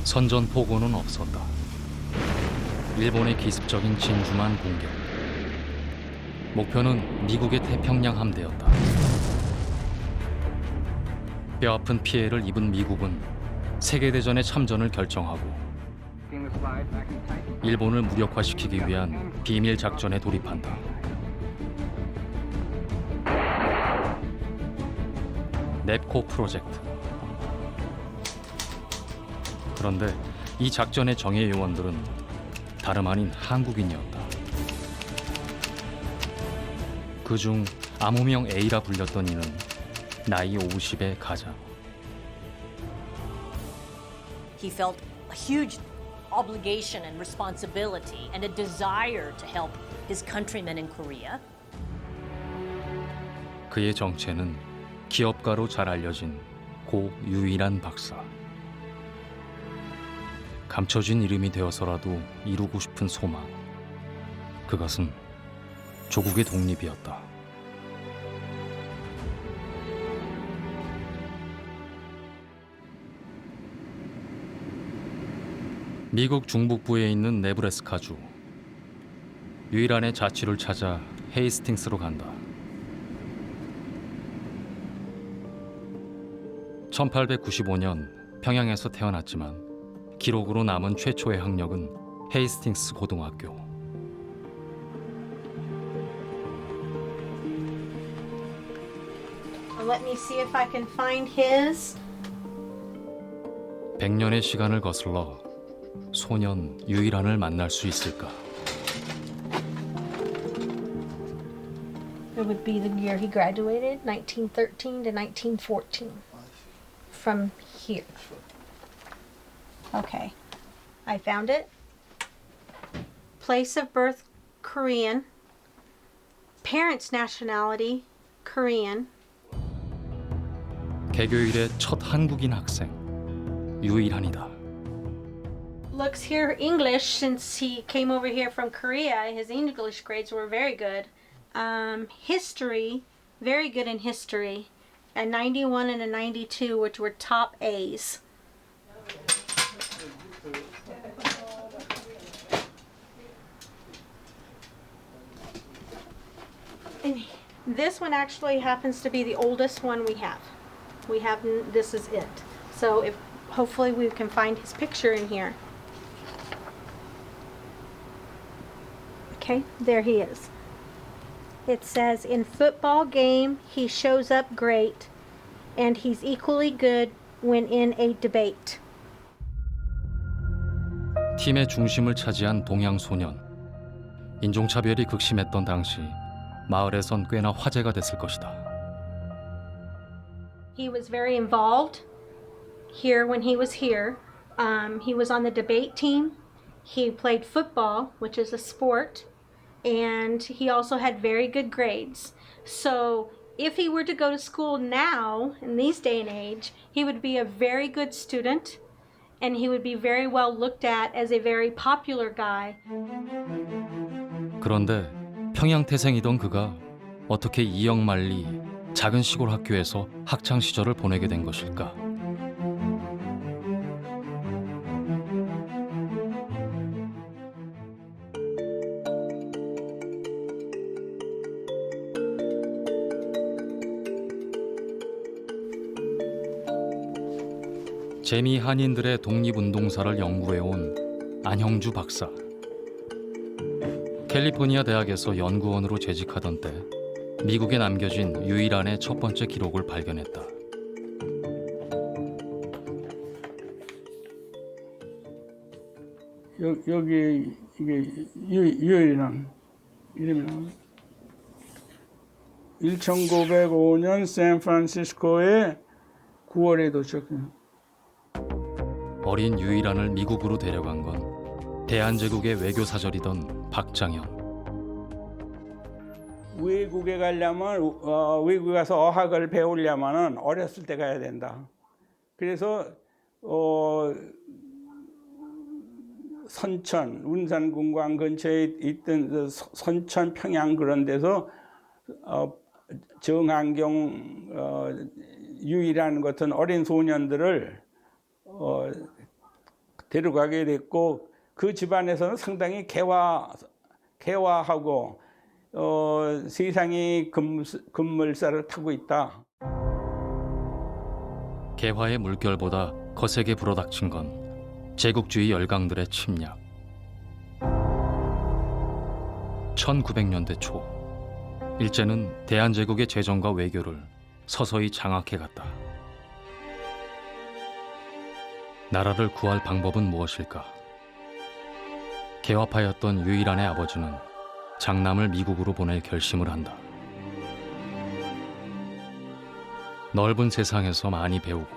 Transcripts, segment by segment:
선전포고는 없었다. 일본의 기습적인 진중한 공격. 목표는 미국의 태평양 함대였다. 뼈아픈 피해를 입은 미국은 세계대전의 참전을 결정하고 일본을 무력화시키기 위한 비밀 작전에 돌입한다. 넵코 프로젝트. 그런데 이 작전의 정예 요원들은 다름 아닌 한국인이었다. 그중 암호명 A라 불렸던 이는 나이 50의 가장. He felt a huge obligation and responsibility and a desire to help his countrymen in Korea. 그의 정체는 기업가로 잘 알려진 고 유일한 박사. 감춰진 이름이 되어서라도 이루고 싶은 소망. 그것은 조국의 독립이었다. 미국 중북부에 있는 네브래스카주. 유일한의 자취를 찾아 헤이스팅스로 간다. 1895년 평양에서 태어났지만 기록으로 남은 최초의 학력은 헤이스팅스 고등학교. Let me see if I can find his. 100년의 시간을 거슬러 소년 유일한을 만날 수 있을까? It would be the year he graduated, 1913 to 1914. From here. Okay, I found it. Place of birth, Korean. Parents' nationality, Korean. 개교일의 첫 한국인 학생 유일한이다. Looks here English since he came over here from Korea. His English grades were very good. History, very good in history. A 91 and a 92, which were top A's. And this one actually happens to be the oldest one we have. This is it. So if hopefully we can find his picture in here. Okay, there he is. It says, in football game, he shows up great, and he's equally good when in a debate. 팀의 중심을 차지한 동양 소년. 인종차별이 극심했던 당시 마을에선 꽤나 화제가 됐을 것이다. He was very involved here when he was here. He was on the debate team. He played football, which is a sport. And he also had very good grades. So if he were to go to school now, in these day and age, he would be a very good student and he would be very well looked at as a very popular guy. 그런데 평양 태생이던 그가 어떻게 이영만리 작은 시골 학교에서 학창 시절을 보내게 된 것일까? 재미 한인들의 독립운동사를 연구해온 안형주 박사. 캘리포니아 대학에서 연구원으로 재직하던 때 미국에 남겨진 유일한의 첫 번째 기록을 발견했다. 여기 이게 유일한 이름이 1905년 샌프란시스코에 9월에 도착해요. 어린 유일한을 미국으로 데려간 건 대한제국의 외교사절이던 박장현. 외국에 가려면 외국에 가서 어학을 배우려면은 어렸을 때 가야 된다. 그래서 선천, 운산군광 근처에 있던 선천, 평양 그런 데서 정한경 유일한 같은 어린 소년들을 데려가게 됐고 그 집안에서는 상당히 개화하고 세상이 급물살을 타고 있다. 개화의 물결보다 거세게 불어닥친 건 제국주의 열강들의 침략. 1900년대 초 일제는 대한제국의 재정과 외교를 서서히 장악해갔다. 나라를 구할 방법은 무엇일까? 개화파였던 유일한의 아버지는 장남을 미국으로 보낼 결심을 한다. 넓은 세상에서 많이 배우고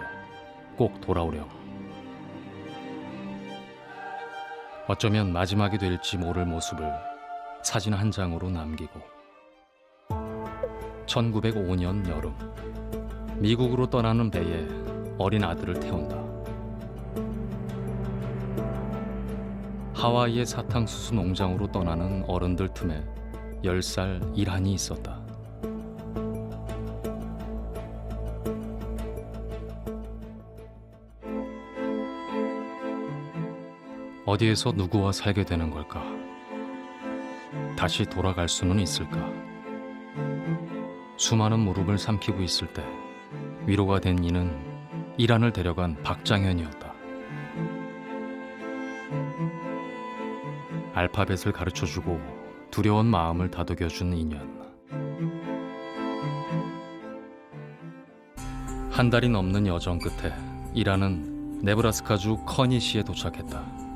꼭 돌아오렴. 어쩌면 마지막이 될지 모를 모습을 사진 한 장으로 남기고 1905년 여름 미국으로 떠나는 배에 어린 아들을 태운다. 하와이의 사탕수수 농장으로 떠나는 어른들 틈에 10살 이란이 있었다. 어디에서 누구와 살게 되는 걸까? 다시 돌아갈 수는 있을까? 수많은 무릎을 삼키고 있을 때 위로가 된 이는 이란을 데려간 박장현이었다. 알파벳을 가르쳐주고 두려운 마음을 다독여준 인연. 한 달이 넘는 여정 끝에 이란은 네브라스카주 커니시에 도착했다.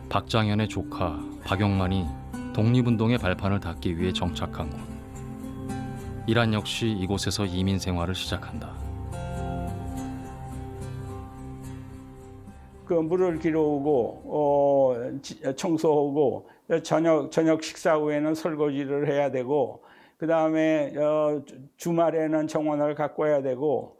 박장현의 조카 박용만이 독립운동의 발판을 닫기 위해 정착한 곳. 이란 역시 이곳에서 이민 생활을 시작한다. 그 물을 길어오고 청소하고 저녁 식사 후에는 설거지를 해야 되고 그 다음에 주말에는 정원을 가꿔야 되고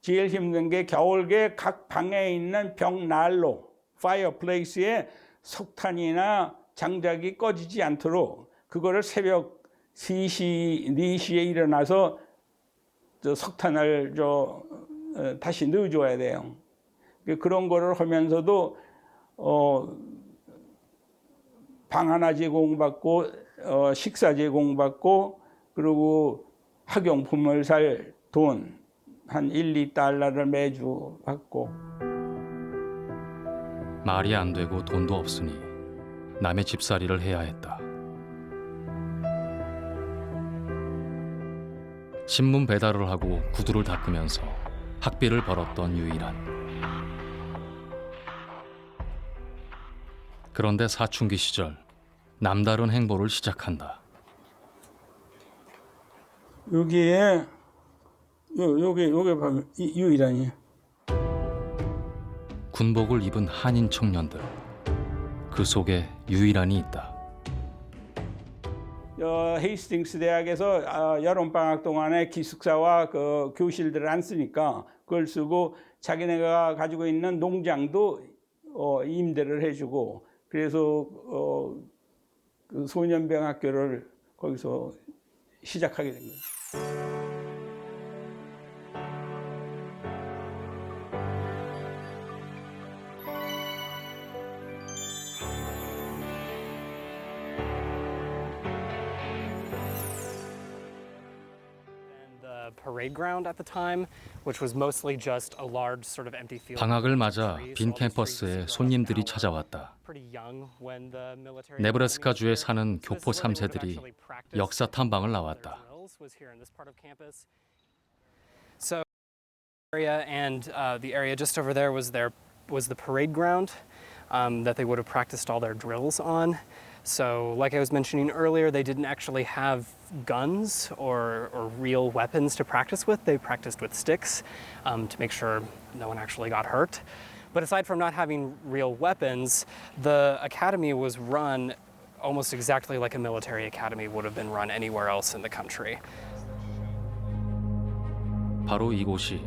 제일 힘든 게 겨울에 각 방에 있는 벽난로 파이어플레이스에 석탄이나 장작이 꺼지지 않도록 그거를 새벽 3시, 4시에 일어나서 석탄을 다시 넣어줘야 돼요. 그런 거를 하면서도 방 하나 제공받고 식사 제공받고 그리고 학용품을 살 돈 한 1, 2달러를 매주 받고. 말이 안 되고 돈도 없으니 남의 집살이를 해야 했다. 신문 배달을 하고 구두를 닦으면서 학비를 벌었던 유일한. 그런데 사춘기 시절 남다른 행보를 시작한다. 여기에 요게 보면 유일한이에요. 군복을 입은 한인 청년들. 그 속에 유일한이 있다. 헤이스팅스 대학에서 여름방학 동안에 기숙사와 그 교실들을 안 쓰니까 그걸 쓰고 자기네가 가지고 있는 농장도 임대를 해주고 그래서 그 소년병 학교를 거기서 시작하게 된 거예요. Parade ground at the time, which was mostly just a large sort of empty field. 방학을 맞아 빈 캠퍼스에 손님들이 찾아왔다. 네브라스카주에 사는 교포 3세들이 역사 탐방을 나왔다. So area and the area just over there was the parade ground that they would have practiced all their drills on. So, like I was mentioning earlier, they didn't actually have guns or real weapons to practice with. They practiced with sticks to make sure no one actually got hurt. But aside from not having real weapons, the academy was run almost exactly like a military academy would have been run anywhere else in the country. 바로 이곳이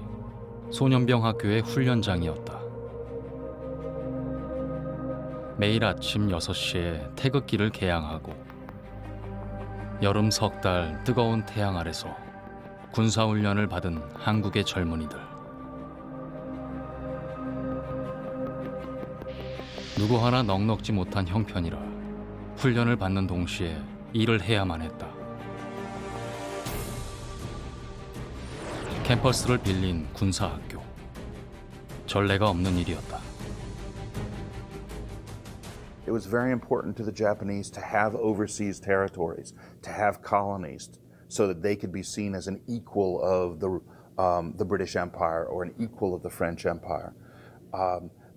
소년병 학교의 훈련장이었다. 매일 아침 6시에 태극기를 개양하고 여름 석 달 뜨거운 태양 아래서 군사훈련을 받은 한국의 젊은이들. 누구 하나 넉넉지 못한 형편이라 훈련을 받는 동시에 일을 해야만 했다. 캠퍼스를 빌린 군사학교. 전례가 없는 일이었다. It was very important to the Japanese to have overseas territories, to have colonies, so that they could be seen as an equal of the British Empire or an equal of the French Empire.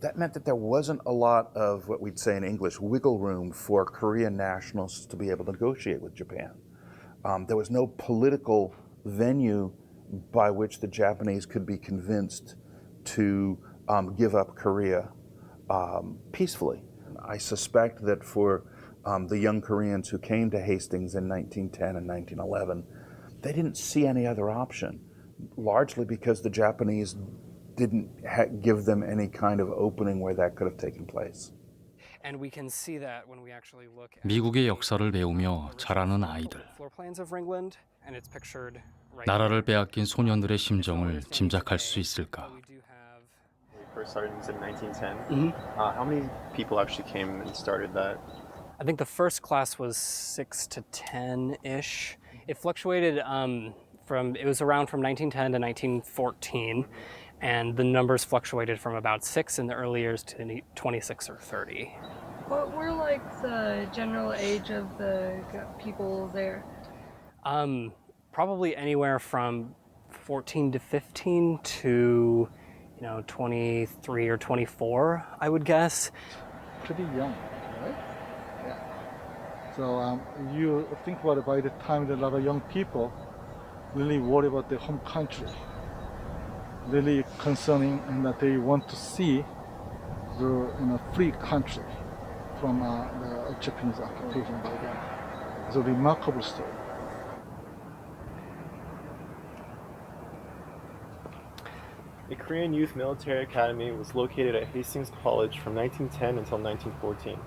That meant that there wasn't a lot of what we'd say in English wiggle room for Korean nationals to be able to negotiate with Japan. There was no political venue by which the Japanese could be convinced to give up Korea peacefully. I suspect that for the young Koreans who came to Hastings in 1910 and 1911, they didn't see any other option, largely because the Japanese didn't give them any kind of opening where that could have taken place. And we can see that when we actually look at 미국의 역사를 배우며 자라는 아이들. floor plans of Ringland, and it's pictured right 나라를 빼앗긴 소년들의 심정을 짐작할 수 있을까? We do have First started in 1910. How many people actually came and started that? I think the first class was 6 to 10-ish. It fluctuated it was around from 1910 to 1914, and the numbers fluctuated from about 6 in the early years to 26 or 30. What were like the general age of the people there? Probably anywhere from 14 to 15 to 23 or 24, I would guess. Pretty young, right? Yeah. So you think about it, by the time that a lot of young people really worry about their home country, really concerning, and that they want to see the free country from the Japanese occupation by them. It's a remarkable story. The Korean Youth Military Academy was located at Hastings College from 1910 until 1914. It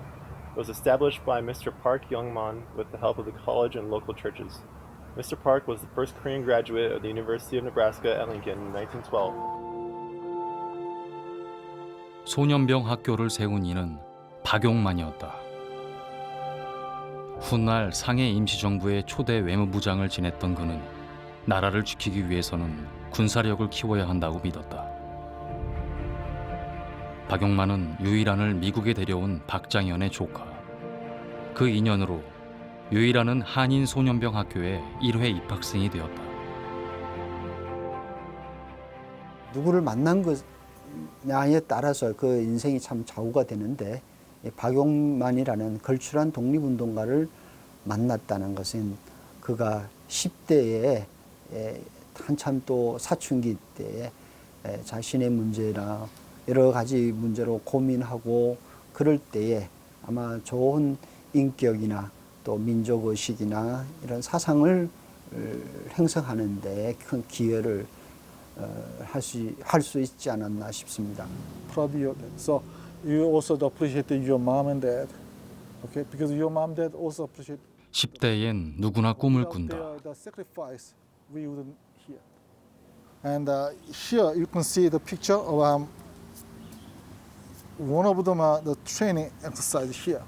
was established by Mr. Park Young-man with the help of the college and local churches. Mr. Park was the first Korean graduate of the University of Nebraska at Lincoln in 1912. 소년병 학교를 세운 이는 박용만이었다. 훗날 상해 임시정부의 초대 외무부장을 지냈던 그는 나라를 지키기 위해서는 군사력을 키워야 한다고 믿었다. 박용만은 유일한을 미국에 데려온 박장현의 조카. 그 인연으로 유일한은 한인 소년병 학교의 1회 입학생이 되었다. 누구를 만난 거냐에 따라서 그 인생이 참 좌우가 되는데, 박용만이라는 걸출한 독립운동가를 만났다는 것은 그가 10대에 한참 또 사춘기 때에 자신의 문제나 여러 가지 문제로 고민하고 그럴 때에 아마 좋은 인격이나 또 민족의식이나 이런 사상을 형성하는 데 큰 기여를 할 수 있지 않았나 싶습니다. Proud of that. So you also appreciate your mom and dad, okay? Because your mom and dad also appreciate. 10대엔 누구나 꿈을 꾼다. The sacrifice we wouldn't hear. And here you can see the picture of one of them the training exercise here.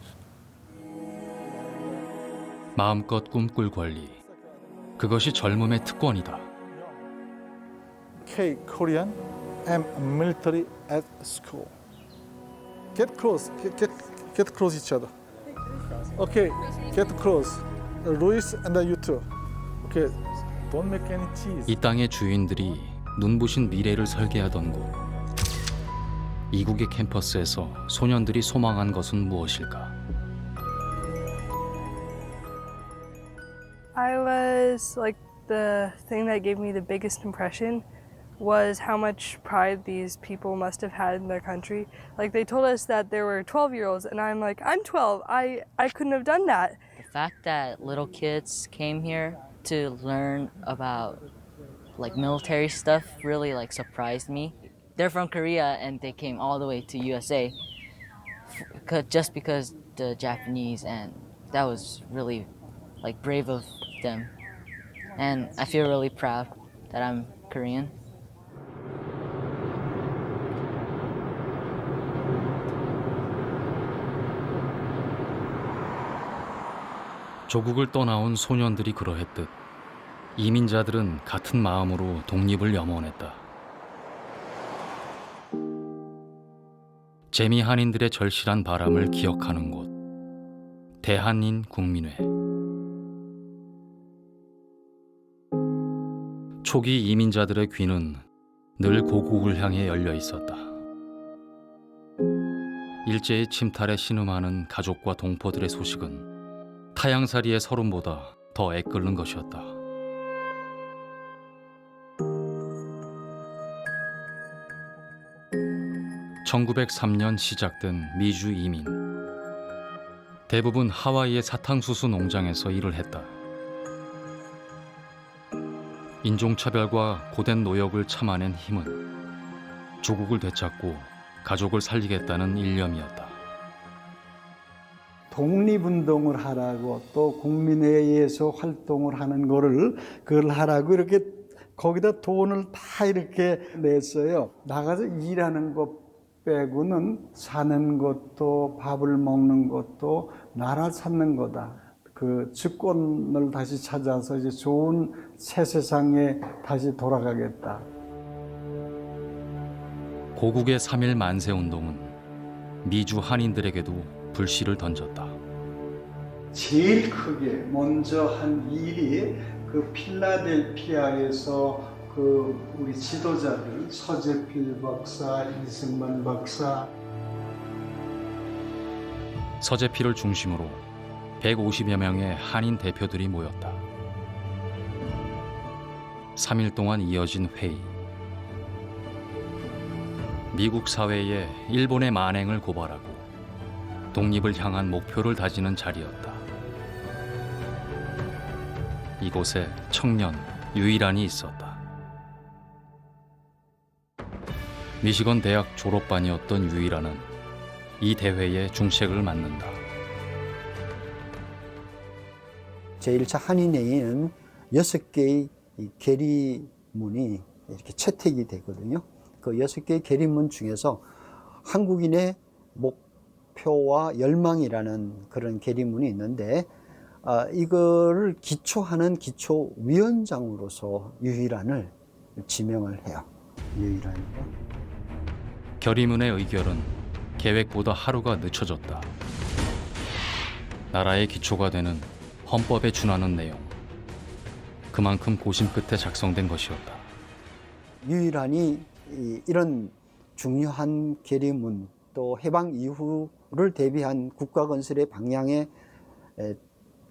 마음껏 꿈꿀 권리. 그것이 젊음의 특권이다. K Korean and military at school. Get close, get close each other. Okay, get close. Luis and you too. Okay, don't make any cheese. 이 땅의 주인들이 눈부신 미래를 설계하던 곳. 이국의 캠퍼스에서 소년들이 소망한 것은 무엇일까? I was like, the thing that gave me the biggest impression was how much pride these people must have had in their country. Like, they told us that there were 12-year-olds, and I'm like, I'm 12. I couldn't have done that. The fact that little kids came here to learn about like military stuff really like surprised me. They're from Korea and they came all the way to USA just because the Japanese, and that was really like brave of them. And I feel really proud that I'm Korean. 조국을 떠나온 소년들이 그러했듯 이민자들은 같은 마음으로 독립을 염원했다. 재미 한인들의 절실한 바람을 기억하는 곳, 대한인 국민회. 초기 이민자들의 귀는 늘 고국을 향해 열려 있었다. 일제의 침탈에 신음하는 가족과 동포들의 소식은 타양살이의 서름보다 더 애끓는 것이었다. (1903년) 시작된 미주 이민. 대부분 하와이의 사탕수수 농장에서 일을 했다. 인종차별과 고된 노역을 참아낸 힘은 조국을 되찾고 가족을 살리겠다는 일념이었다. 독립운동을 하라고 또 국민회의에서 활동을 하는 그걸 하라고 이렇게 거기다 돈을 다 이렇게 냈어요. 나가서 일하는 것 빼고는 사는 것도 밥을 먹는 것도 나라 찾는 거다. 그 주권을 다시 찾아서 이제 좋은 새 세상에 다시 돌아가겠다. 고국의 3.1 만세운동은 미주 한인들에게도 불씨를 던졌다. 제일 크게 먼저 한 일이 그 필라델피아에서 그 우리 지도자들 서재필 박사, 이승만 박사. 서재필을 중심으로 150여 명의 한인 대표들이 모였다. 3일 동안 이어진 회의. 미국 사회에 일본의 만행을 고발하고 독립을 향한 목표를 다지는 자리였다. 이곳에 청년 유일한이 있었다. 미시건 대학 졸업반이었던 유일한은 이 대회의 중책을 맡는다. 제1차 한인회의는 6개의 계리문이 이렇게 채택이 되거든요. 그 6개의 계리문 중에서 한국인의 목표와 열망이라는 그런 계리문이 있는데 이거를 기초하는 기초위원장으로서 유일한을 지명을 해요. 유일한이요. 결의문의 의결은 계획보다 하루가 늦춰졌다. 나라의 기초가 되는 헌법에 준하는 내용. 그만큼 고심 끝에 작성된 것이었다. 유일한이 이런 중요한 계리문 또 해방 이후를 대비한 국가 건설의 방향의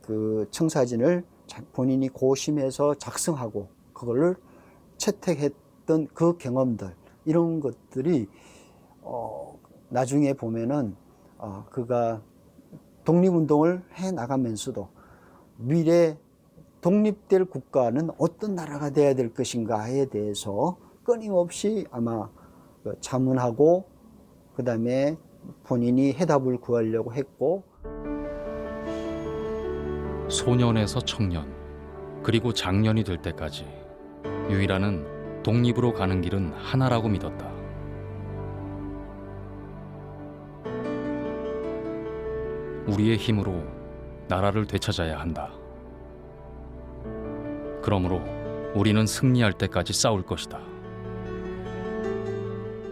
그 청사진을 본인이 고심해서 작성하고 그걸 채택했던 그 경험들 이런 것들이 나중에 보면은 그가 독립운동을 해 나가면서도 미래 독립될 국가는 어떤 나라가 돼야 될 것인가에 대해서 끊임없이 아마 자문하고 그다음에 본인이 해답을 구하려고 했고. 소년에서 청년 그리고 장년이 될 때까지 유일한은 독립으로 가는 길은 하나라고 믿었다. 우리의 힘으로 나라를 되찾아야 한다. 그러므로 우리는 승리할 때까지 싸울 것이다.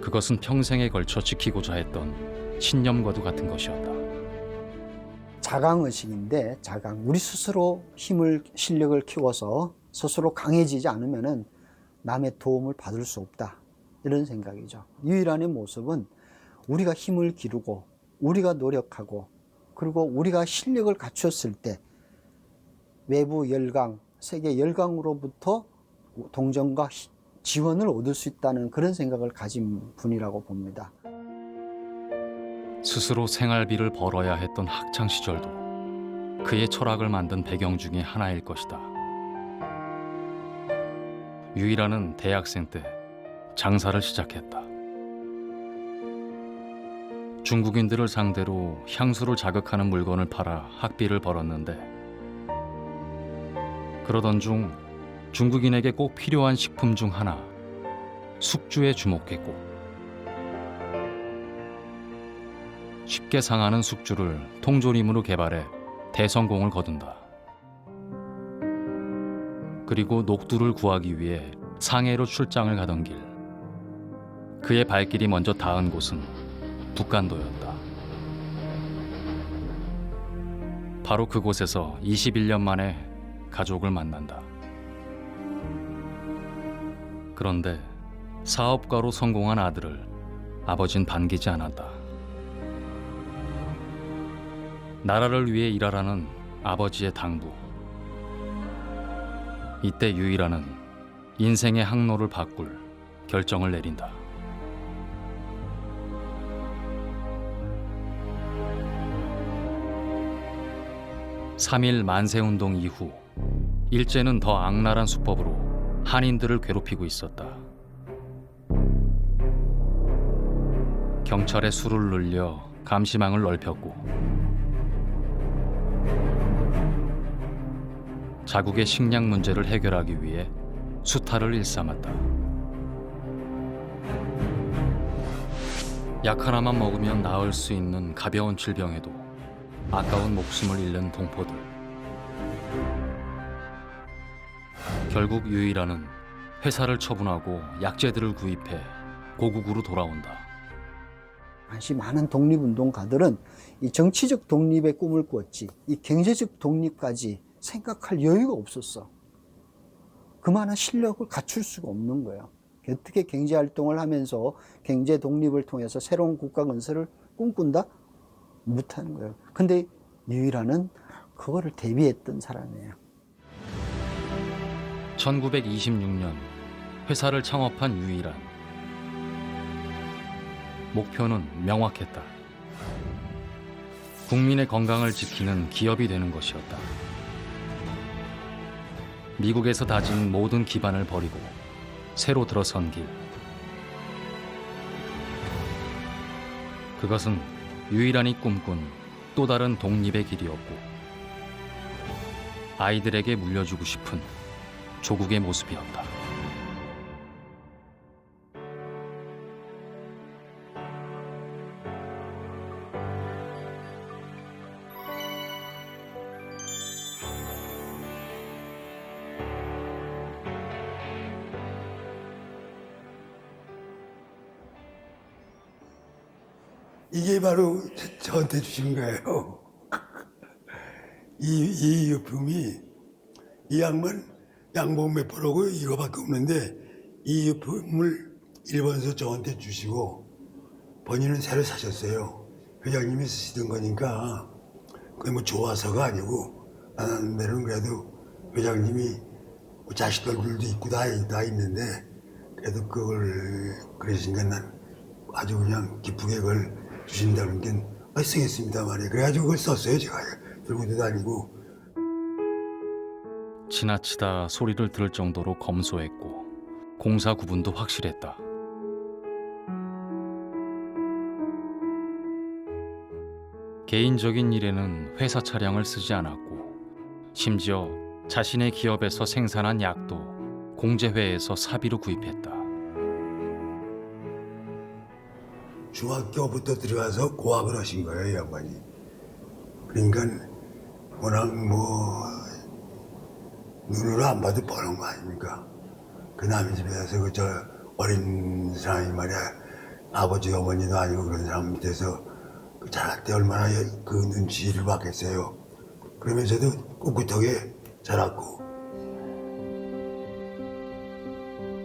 그것은 평생에 걸쳐 지키고자 했던 신념과도 같은 것이었다. 자강의식인데 우리 스스로 실력을 키워서 스스로 강해지지 않으면은 남의 도움을 받을 수 없다. 이런 생각이죠. 유일한의 모습은 우리가 힘을 기르고 우리가 노력하고 그리고 우리가 실력을 갖췄을 때 외부 열강, 세계 열강으로부터 동정과 지원을 얻을 수 있다는 그런 생각을 가진 분이라고 봅니다. 스스로 생활비를 벌어야 했던 학창 시절도 그의 철학을 만든 배경 중에 하나일 것이다. 유일한은 대학생 때 장사를 시작했다. 중국인들을 상대로 향수를 자극하는 물건을 팔아 학비를 벌었는데 그러던 중 중국인에게 꼭 필요한 식품 중 하나, 숙주에 주목했고 쉽게 상하는 숙주를 통조림으로 개발해 대성공을 거둔다. 그리고 녹두를 구하기 위해 상해로 출장을 가던 길. 그의 발길이 먼저 닿은 곳은 북간도였다. 바로 그곳에서 21년 만에 가족을 만난다. 그런데 사업가로 성공한 아들을 아버진 반기지 않았다. 나라를 위해 일하라는 아버지의 당부. 이때 유일하는 인생의 항로를 바꿀 결정을 내린다. (3.1) 만세운동 이후 일제는 더 악랄한 수법으로 한인들을 괴롭히고 있었다. 경찰의 수를 늘려 감시망을 넓혔고 자국의 식량 문제를 해결하기 위해 수탈을 일삼았다. 약 하나만 먹으면 나을 수 있는 가벼운 질병에도 아까운 목숨을 잃는 동포들. 결국 유일하는 회사를 처분하고 약재들을 구입해 고국으로 돌아온다. 당시 많은 독립운동가들은 이 정치적 독립의 꿈을 꾸었지 이 경제적 독립까지 생각할 여유가 없었어. 그만한 실력을 갖출 수가 없는 거예요. 어떻게 경제활동을 하면서 경제 독립을 통해서 새로운 국가 건설을 꿈꾼다? 못하는 거예요. 근데 유일한은 그거를 대비했던 사람이에요. 1926년 회사를 창업한 유일한. 목표는 명확했다. 국민의 건강을 지키는 기업이 되는 것이었다. 미국에서 다진 모든 기반을 버리고 새로 들어선 길. 그것은 유일한이 꿈꾼 또 다른 독립의 길이었고 아이들에게 물려주고 싶은 조국의 모습이었다. 이게 바로 저한테 주신 거예요. 이 유품이, 이 양만 양복 몇 벌하고 이거밖에 없는데 이 유품을 일본에서 저한테 주시고 본인은 새로 사셨어요. 회장님이 쓰시던 거니까 그게 뭐 좋아서가 아니고 나는 데는 그래도 회장님이 뭐 자식 얼굴도 있고 다 있는데 그래도 그걸 그러시니까 난 아주 그냥 기쁘게 그걸 주신다는 게 쓰겠습니다 말이에요. 그래가지고 그걸 썼어요. 제가 들고도 다니고. 지나치다 소리를 들을 정도로 검소했고 공사 구분도 확실했다. 개인적인 일에는 회사 차량을 쓰지 않았고 심지어 자신의 기업에서 생산한 약도 공제회에서 사비로 구입했다. 중학교부터 들어가서 고학을 하신 거예요, 이 양반이. 그러니까 워낙 뭐 눈으로 안 봐도 뻔한 거 아닙니까? 그 남의 집에서 그 저 어린 사람이 말이야 아버지 어머니도 아니고 그런 사람 밑에서 그 자랄 때 얼마나 그 눈치를 받겠어요. 그러면서도 꿋꿋하게 자랐고.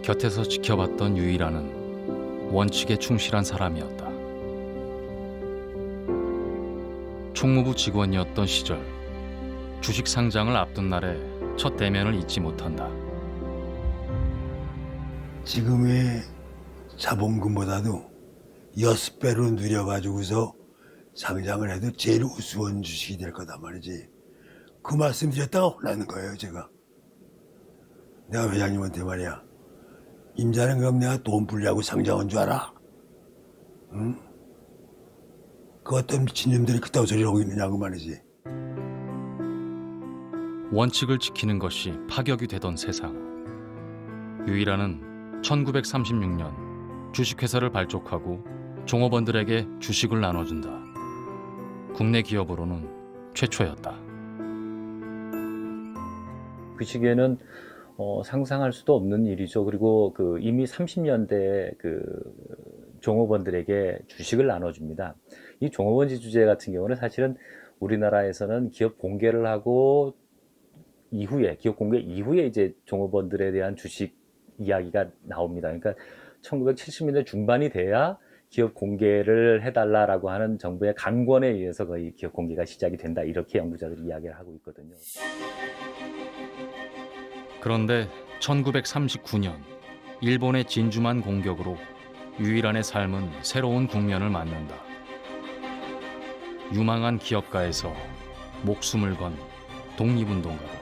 곁에서 지켜봤던 유일한은 원칙에 충실한 사람이었다. 총무부 직원이었던 시절 주식 상장을 앞둔 날에 첫 대면을 잊지 못한다. 지금의 자본금보다도 6배로 누려가지고서 상장을 해도 제일 우수한 주식이 될 거다 말이지. 그 말씀 드렸다가 혼나는 거예요, 제가. 내가 회장님한테 말이야. 임자는 그럼 내가 돈 불려고 상장한 줄 알아? 응? 그 어떤 미친놈들이 그따위 소리를 하고 있느냐고 말이지. 원칙을 지키는 것이 파격이 되던 세상. 유일한은 1936년 주식회사를 발족하고 종업원들에게 주식을 나눠준다. 국내 기업으로는 최초였다. 그 시기에는 상상할 수도 없는 일이죠. 그리고 이미 30년대 종업원들에게 주식을 나눠줍니다. 이 종업원지 주제 같은 경우는 사실은 우리나라에서는 기업 공개를 하고 기업 공개 이후에 이제 종업원들에 대한 주식 이야기가 나옵니다. 그러니까 1970년대 중반이 돼야 기업 공개를 해달라라고 하는 정부의 강권에 의해서 거의 기업 공개가 시작이 된다. 이렇게 연구자들이 이야기를 하고 있거든요. 그런데 1939년 일본의 진주만 공격으로 유일한의 삶은 새로운 국면을 맞는다. 유망한 기업가에서 목숨을 건 독립운동가다.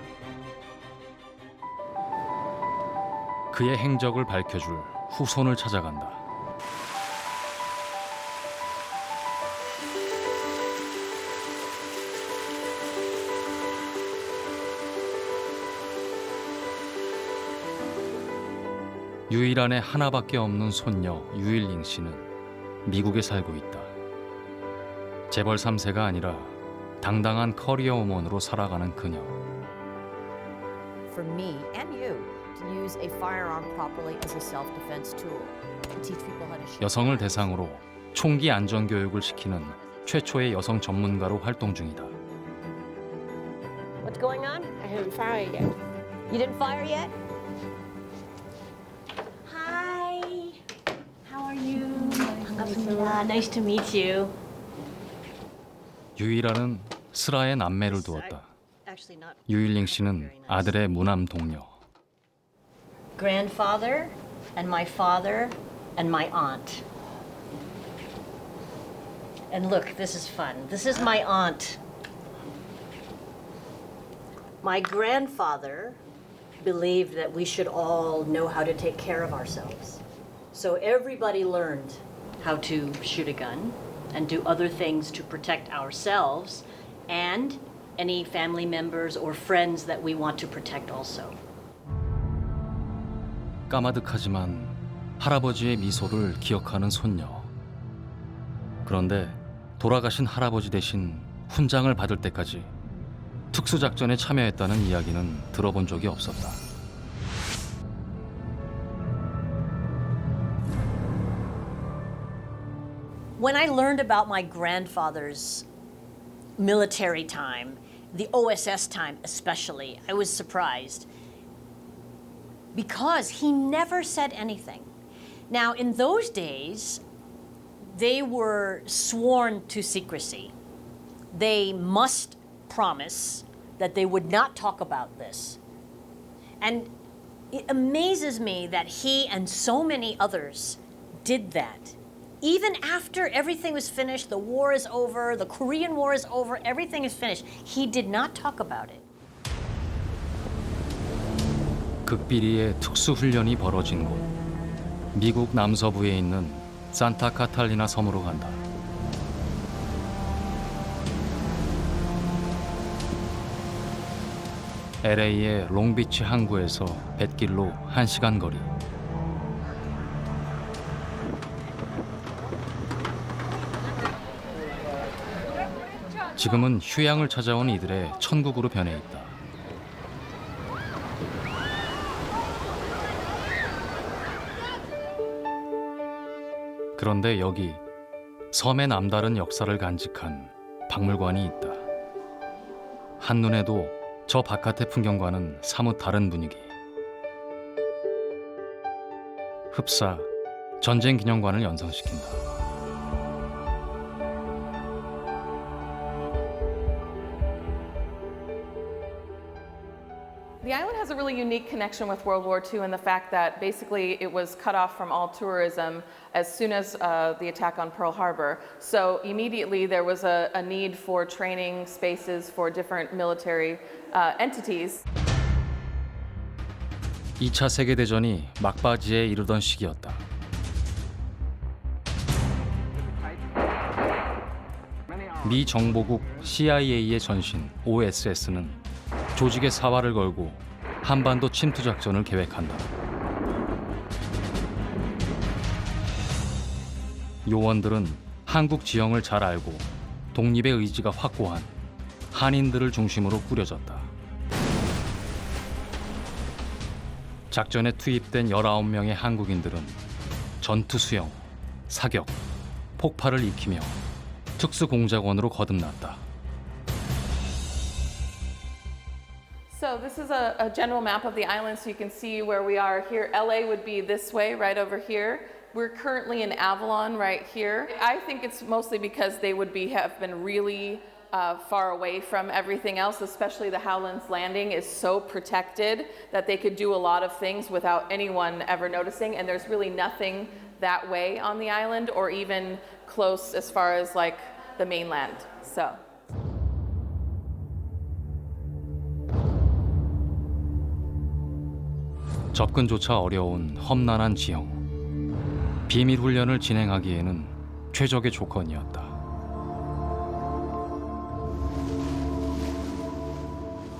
그의 행적을 밝혀줄 후손을 찾아간다. 유일한의 하나밖에 없는 손녀 유일링 씨는 미국에 살고 있다. 재벌 3세가 아니라 당당한 커리어 우먼으로 살아가는 그녀. For me and you to use a firearm properly as a self-defense tool, to teach people how to shoot. 여성을 대상으로 총기 안전 교육을 시키는 최초의 여성 전문가로 활동 중이다. What's going on? I haven't fired yet. You didn't fire yet? Hi. How are you? 반갑습니다. Nice to meet you. 유일한은 슬아의 남매를 두었다. 유일링 씨는 아들의 무남 동료. Grandfather and my father and my aunt. And look, this is fun. This is my aunt. My grandfather believed that we should all know how to take care of ourselves. So everybody learned how to shoot a gun and do other things to protect ourselves and any family members or friends that we want to protect also. 까마득하지만 할아버지의 미소를 기억하는 손녀. 그런데 돌아가신 할아버지 대신 훈장을 받을 때까지 특수작전에 참여했다는 이야기는 들어본 적이 없었다. When I learned about my grandfather's military time, the OSS time especially, I was surprised because he never said anything. Now, in those days, they were sworn to secrecy. They must promise that they would not talk about this. And it amazes me that he and so many others did that. Even after everything was finished, the war is over, the Korean War is over, everything is finished, he did not talk about it. 극비리의 특수훈련이 벌어진 곳, 미국 남서부에 있는 산타 카탈리나 섬으로 간다. LA의 롱비치 항구에서 뱃길로 1시간 거리. 지금은 휴양을 찾아온 이들의 천국으로 변해 있다. 그런데 여기 섬의 남다른 역사를 간직한 박물관이 있다. 한눈에도 저 바깥의 풍경과는 사뭇 다른 분위기. 흡사 전쟁 기념관을 연상시킨다. The island has a really unique connection with World War II in the fact that basically it was cut off from all tourism as soon as the attack on Pearl Harbor. So immediately there was a need for training spaces for different military entities. 2차 세계대전이 막바지에 이르던 시기였다. 미 정보국 CIA의 전신 OSS는 조직의 사활을 걸고 한반도 침투 작전을 계획한다. 요원들은 한국 지형을 잘 알고 독립의 의지가 확고한 한인들을 중심으로 꾸려졌다. 작전에 투입된 19명의 한국인들은 전투 수영, 사격, 폭발을 익히며 특수공작원으로 거듭났다. So this is a general map of the island, so you can see where we are here. LA would be this way, right over here. We're currently in Avalon right here. I think it's mostly because they would have been really far away from everything else, especially the Howlands Landing is so protected that they could do a lot of things without anyone ever noticing, and there's really nothing that way on the island or even close as far as like the mainland. So. 접근조차 어려운 험난한 지형. 비밀 훈련을 진행하기에는 최적의 조건이었다.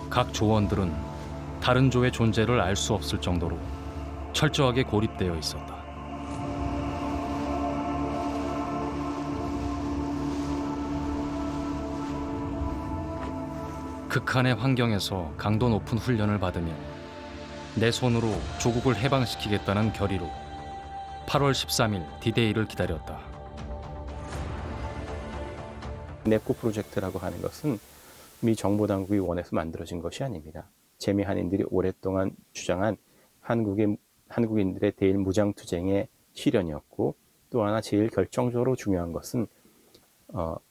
각 조원들은 다른 조의 존재를 알 수 없을 정도로 철저하게 고립되어 있었다. 극한의 환경에서 강도 높은 훈련을 받으며 내 손으로 조국을 해방시키겠다는 결의로 8월 13일 D-Day를 기다렸다. 넵코 프로젝트라고 하는 것은 미 정보당국이 원해서 만들어진 것이 아닙니다. 재미 한인들이 오랫동안 주장한 한국인들의 대일 무장투쟁의 실현이었고, 또 하나 제일 결정적으로 중요한 것은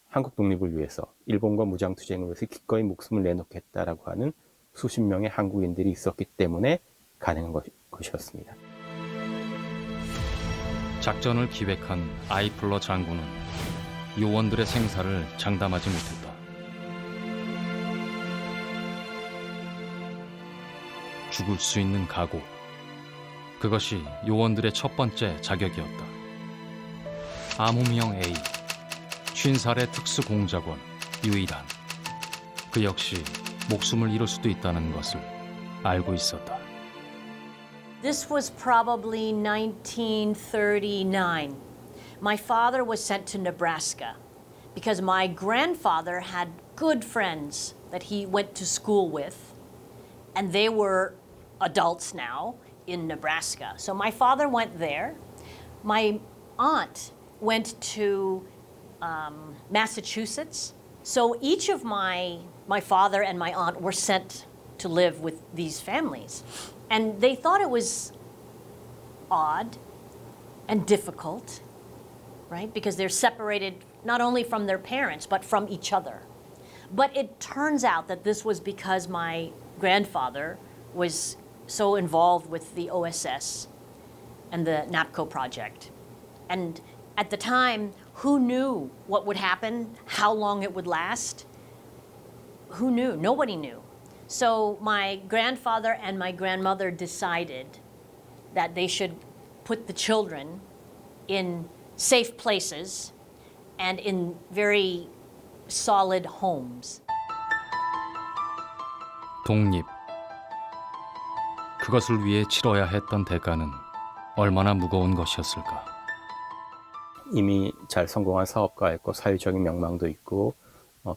한국 독립을 위해서 일본과 무장투쟁을 위해서 기꺼이 목숨을 내놓겠다라고 하는 수십 명의 한국인들이 있었기 때문에 가능한 것이었습니다. 작전을 기획한 아이플러 장군은 요원들의 생사를 장담하지 못했다. 죽을 수 있는 각오, 그것이 요원들의 첫 번째 자격이었다. 암호명 A, 50살의 특수공작원 유일한, 그 역시 목숨을 잃을 수도 있다는 것을 알고 있었다. This was probably 1939. My father was sent to Nebraska because my grandfather had good friends that he went to school with, and they were adults now in Nebraska. So my father went there. My aunt went to Massachusetts. So each of my father and my aunt were sent to live with these families. And they thought it was odd and difficult, right? Because they're separated not only from their parents, but from each other. But it turns out that this was because my grandfather was so involved with the OSS and the NAPCO project. And at the time, who knew what would happen, how long it would last? Who knew? Nobody knew. So my grandfather and my grandmother decided that they should put the children in safe places and in very solid homes. 독립. 그것을 위해 치러야 했던 대가는 얼마나 무거운 것이었을까. 이미 잘 성공한 사업가였고 사회적인 명망도 있고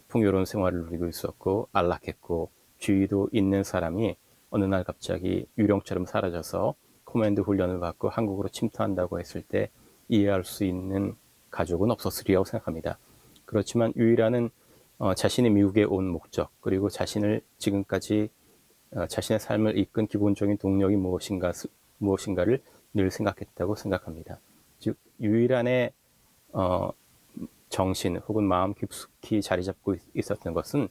풍요로운 생활을 누리고 있었고 안락했고 지위도 있는 사람이 어느 날 갑자기 유령처럼 사라져서 코맨드 훈련을 받고 한국으로 침투한다고 했을 때 이해할 수 있는 가족은 없었으리라고 생각합니다. 그렇지만 유일한 자신이 미국에 온 목적, 그리고 자신을 지금까지 자신의 삶을 이끈 기본적인 동력이 무엇인가를 늘 생각했다고 생각합니다. 즉 유일한의 정신 혹은 마음 깊숙이 자리 잡고 있었던 것은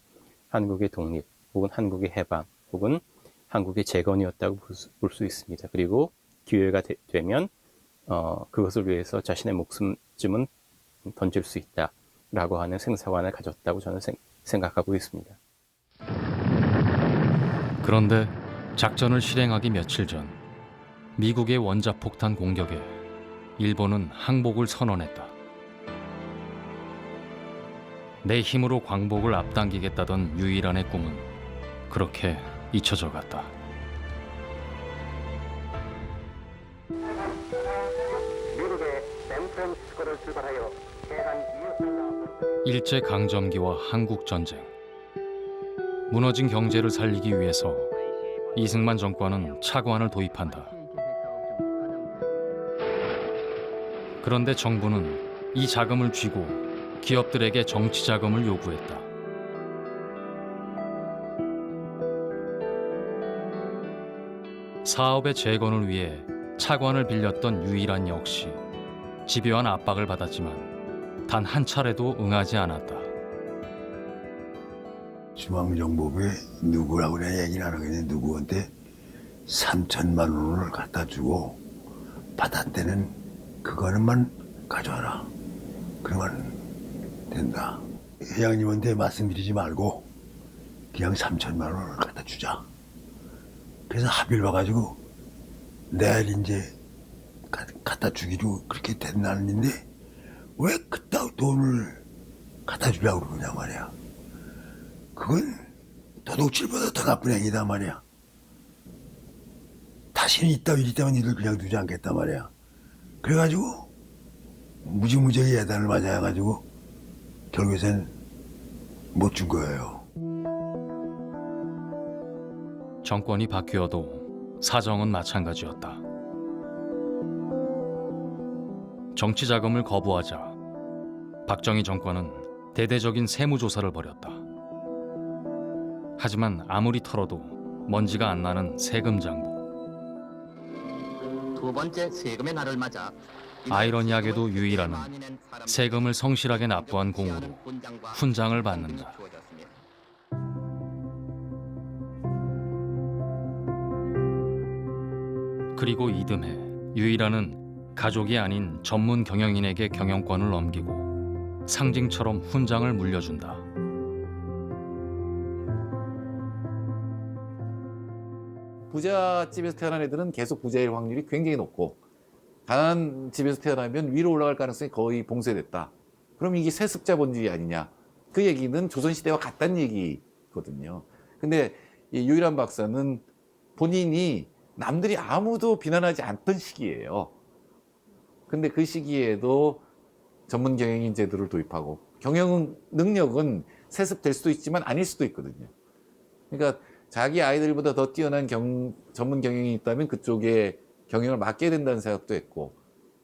한국의 독립, 혹은 한국의 해방, 혹은 한국의 재건이었다고 볼 수 있습니다. 그리고 기회가 되면 그것을 위해서 자신의 목숨쯤은 던질 수 있다라고 하는 생사관을 가졌다고 저는 생각하고 있습니다. 그런데 작전을 실행하기 며칠 전 미국의 원자폭탄 공격에 일본은 항복을 선언했다. 내 힘으로 광복을 앞당기겠다던 유일한의 꿈은 그렇게 잊혀져 갔다. 일제강점기와 한국전쟁. 무너진 경제를 살리기 위해서 이승만 정권은 차관을 도입한다. 그런데 정부는 이 자금을 쥐고 기업들에게 정치 자금을 요구했다. 사업의 재건을 위해 차관을 빌렸던 유일한 역시 집요한 압박을 받았지만 단 한 차례도 응하지 않았다. 중앙정보부에 누구라고 내가 얘기를 안 하겠네. 누구한테 3천만 원을 갖다 주고 받았대는 그거는만 가져와라. 그러면 된다. 회장님한테 말씀드리지 말고 그냥 3천만 원을 갖다 주자. 그래서 합의를 봐가지고 내일 이제 갖다 주기로 그렇게 된 날인데 왜 그따위 돈을 갖다 주려고 그러냐 말이야. 그건 도둑질보다 더 나쁜 행위다 말이야. 다시는 이따위 때문에 니들 그냥 두지 않겠다 말이야. 그래가지고 무지무지하게 예단을 맞아가지고 결국엔 못 준 거예요. 정권이 바뀌어도 사정은 마찬가지였다. 정치 자금을 거부하자 박정희 정권은 대대적인 세무조사를 벌였다. 하지만 아무리 털어도 먼지가 안 나는 세금 장부. 두 번째 세금의 날을 맞아 아이러니하게도 유일한은 세금을 성실하게 납부한 공으로 훈장을 받는다. 그리고 이듬해 유일한은 가족이 아닌 전문 경영인에게 경영권을 넘기고 상징처럼 훈장을 물려준다. 부잣집에서 태어난 애들은 계속 부자일 확률이 굉장히 높고 가난한 집에서 태어나면 위로 올라갈 가능성이 거의 봉쇄됐다. 그럼 이게 세습자본주의 아니냐. 그 얘기는 조선시대와 같다는 얘기거든요. 근데 이 유일한 박사는 본인이 남들이 아무도 비난하지 않던 시기예요. 근데 그 시기에도 전문 경영인 제도를 도입하고 경영 능력은 세습될 수도 있지만 아닐 수도 있거든요. 그러니까 자기 아이들보다 더 뛰어난 전문 경영이 있다면 그쪽에 경영을 맡게 된다는 생각도 했고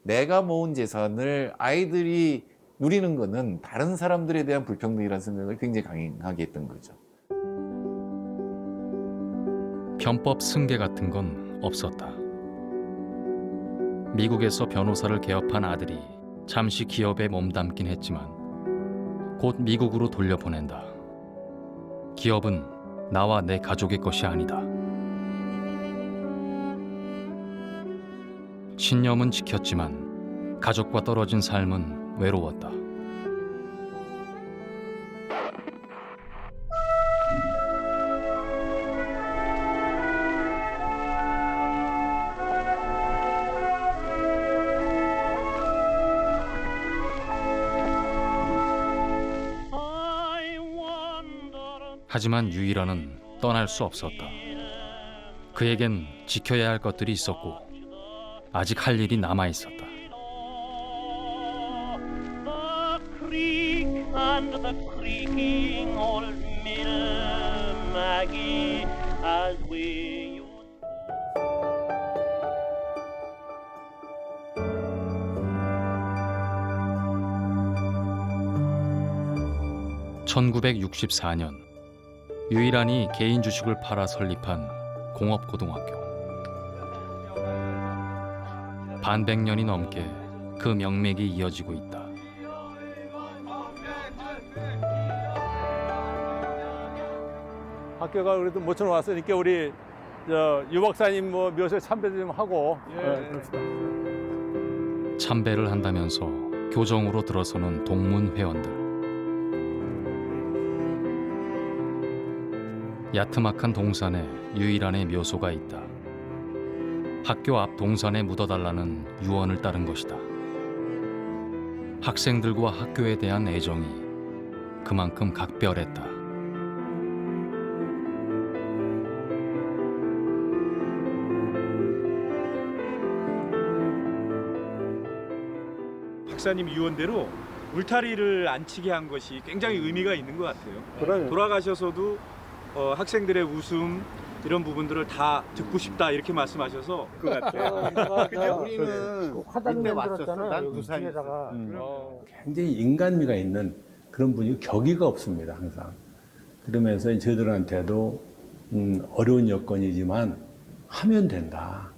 내가 모은 재산을 아이들이 누리는 거는 다른 사람들에 대한 불평등이라는 생각을 굉장히 강하게 했던 거죠. 편법 승계 같은 건 없었다. 미국에서 변호사를 개업한 아들이 잠시 기업에 몸담긴 했지만 곧 미국으로 돌려보낸다. 기업은 나와 내 가족의 것이 아니다. 신념은 지켰지만 가족과 떨어진 삶은 외로웠다. 하지만 유일한은 떠날 수 없었다. 그에겐 지켜야 할 것들이 있었고 아직 할 일이 남아 있었다. (1964년) 유일한이 개인 주식을 팔아 설립한 공업고등학교. 반백년이 넘게 그 명맥이 이어지고 있다. 학교가 그래도 모처럼 왔으니까 우리 유 박사님 뭐 묘소에 참배도 좀 하고 그럽시다. 참배를 한다면서 교정으로 들어서는 동문 회원들. 야트막한 동산에 유일한의 묘소가 있다. 학교 앞 동산에 묻어달라는 유언을 따른 것이다. 학생들과 학교에 대한 애정이 그만큼 각별했다. 박사님 유언대로 울타리를 안 치게 한 것이 굉장히 의미가 있는 것 같아요. 그러네요. 돌아가셔서도 학생들의 웃음, 이런 부분들을 다 듣고 싶다 이렇게 말씀하셔서 그 같아요. 그죠? 우리는 화단에 만들었잖아. 여기 뒤에다가. 굉장히 인간미가 있는 그런 분이 격의가 없습니다, 항상. 그러면서 저희들한테도 어려운 여건이지만 하면 된다.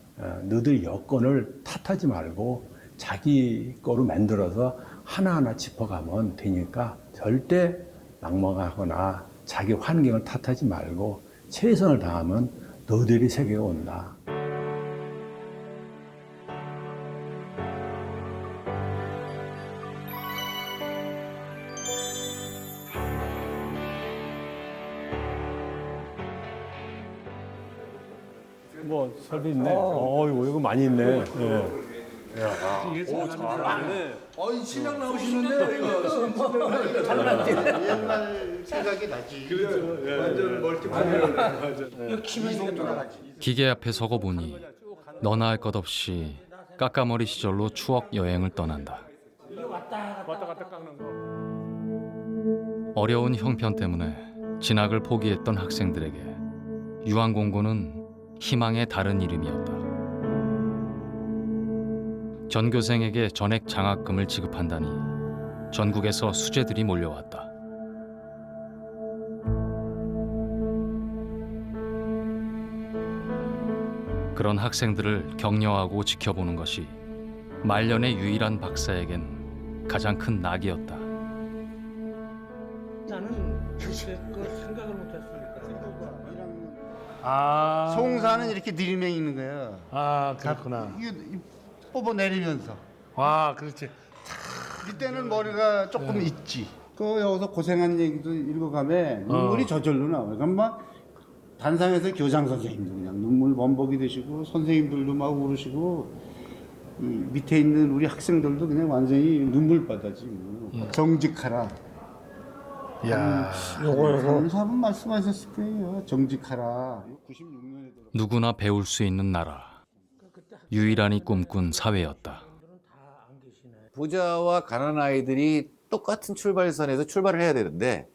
너들 여건을 탓하지 말고 자기 거로 만들어서 하나하나 짚어가면 되니까 절대 낙망하거나 자기 환경을 탓하지 말고 최선을 다하면 너희들이 세계가 온다. 뭐 설도 있네. 이거 많이 있네. 예. 오, 잘하네. 신랑 나오시는데 이거 장난기. 옛날 생각이 나지. 그렇죠. 완전 멀티플레이. 이거 키면 돌아가지. 기계 앞에 서고 보니 너나 할 것 없이 까까머리 시절로 추억 여행을 떠난다. 왔다 갔다 깎는 거. 어려운 형편 때문에 진학을 포기했던 학생들에게 유한공고는 희망의 다른 이름이었다. 전교생에게 전액 장학금을 지급한다니 전국에서 수재들이 몰려왔다. 그런 학생들을 격려하고 지켜보는 것이 말년의 유일한 박사에겐 가장 큰 낙이었다. 나는 글쎄 그 생각을 못했으니까. 아. 송사는 이렇게 들이매 있는 거야. 아, 그렇구나. 이게 뽑아 내리면서. 아, 그렇지. 이때는 머리가 조금 있지. 그 여기서 고생한 얘기도 읽어가면 눈물이 저절로 나와요. 그럼 막 단상에서 교장 선생님도 그냥 눈물 범벅이 되시고 선생님들도 막 울으시고 이 밑에 있는 우리 학생들도 그냥 완전히 눈물바다지. 정직하라. 야, 요거 사람 말씀하셨을 거예요. 정직하라. 96년에 누구나 배울 수 있는 나라. 유일한이 꿈꾼 사회였다. 부자와 가난한 아이들이 똑같은 출발선에서 출발을 해야 되는데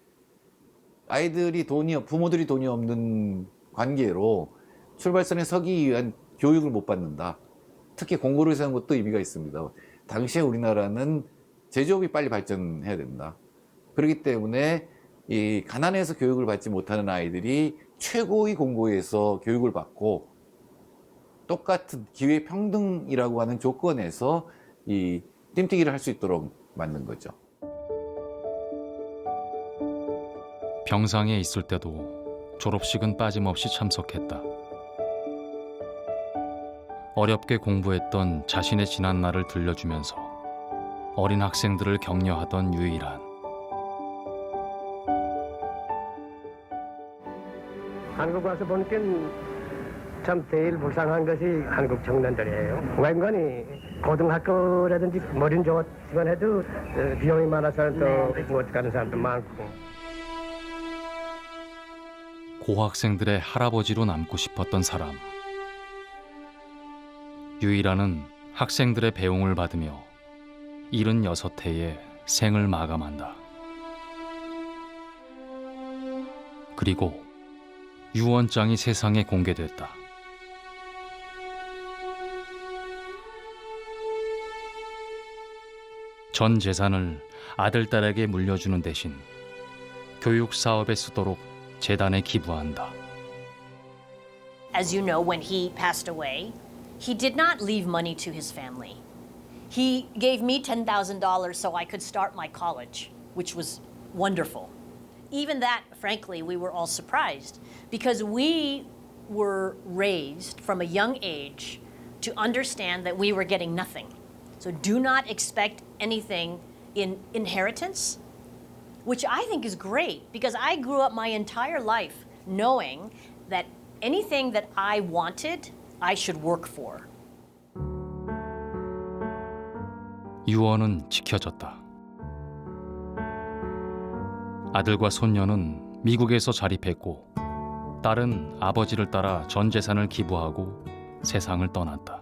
부모들이 돈이 없는 관계로 출발선에 서기 위한 교육을 못 받는다. 특히 공고를 세운 것도 의미가 있습니다. 당시에 우리나라는 제조업이 빨리 발전해야 된다. 그렇기 때문에 이 가난해서 교육을 받지 못하는 아이들이 최고의 공고에서 교육을 받고 똑같은 기회 평등이라고 하는 조건에서 이 뜀뛰기를 할 수 있도록 만든 거죠. 병상에 있을 때도 졸업식은 빠짐없이 참석했다. 어렵게 공부했던 자신의 지난 날을 들려주면서 어린 학생들을 격려하던 유일한. 한국 와서 보니까 참 제일 불쌍한 것이 한국 청년들이에요. 외관이 고등학교라든지 머리는 좋았지만 해도 비용이 많아서 또 못 가는 사람도 많고. 고학생들의 할아버지로 남고 싶었던 사람. 유일한은 학생들의 배웅을 받으며 76회의 생을 마감한다. 그리고 유언장이 세상에 공개됐다. 전 재산을 아들, 딸에게 물려주는 대신 교육 사업에 쓰도록 재단에 기부한다. As you know, when he passed away, he did not leave money to his family. He gave me $10,000 so I could start my college, which was wonderful. Even that, frankly, we were all surprised because we were raised from a young age to understand that we were getting nothing. So do not expect anything in inheritance, which I think is great because I grew up my entire life knowing that anything that I wanted, I should work for. 유언은 지켜졌다. 아들과 손녀는 미국에서 자립했고 딸은 아버지를 따라 전 재산을 기부하고 세상을 떠났다.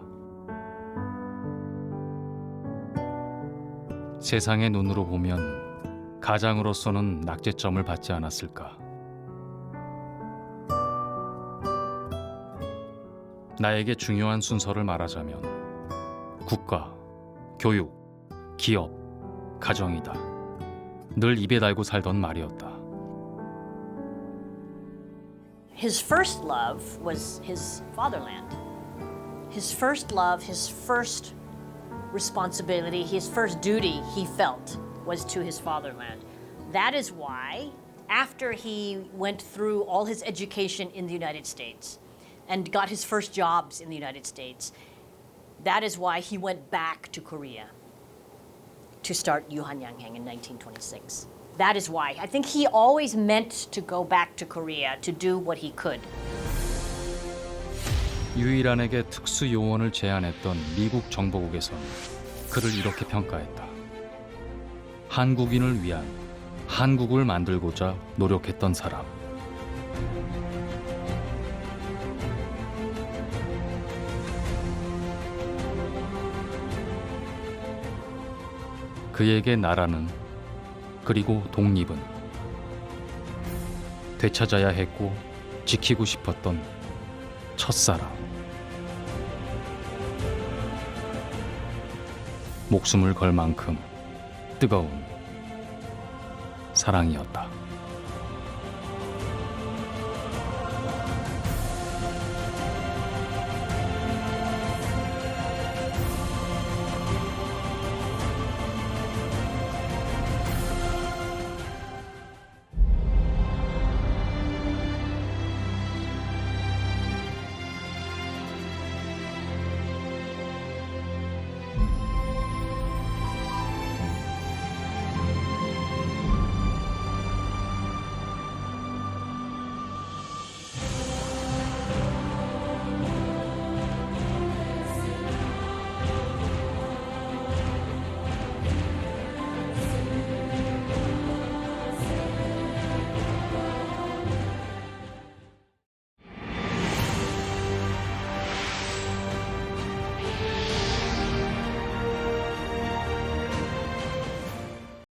세상의 눈으로 보면 가장으로서는 낙제점을 받지 않았을까. 나에게 중요한 순서를 말하자면 국가, 교육, 기업, 가정이다. 늘 입에 달고 살던 말이었다. His first love was his fatherland. His first love, his first responsibility, his first duty he felt was to his fatherland. That is why, after he went through all his education in the United States and got his first jobs in the United States, that is why he went back to Korea to start Yuhanyanghang in 1926. That is why. I think he always meant to go back to Korea to do what he could. 유일한에게 특수 요원을 제안했던 미국 정보국에선 그를 이렇게 평가했다. 한국인을 위한 한국을 만들고자 노력했던 사람. 그에게 나라는 그리고 독립은 되찾아야 했고 지키고 싶었던 첫사랑. 목숨을 걸 만큼 뜨거운 사랑이었다.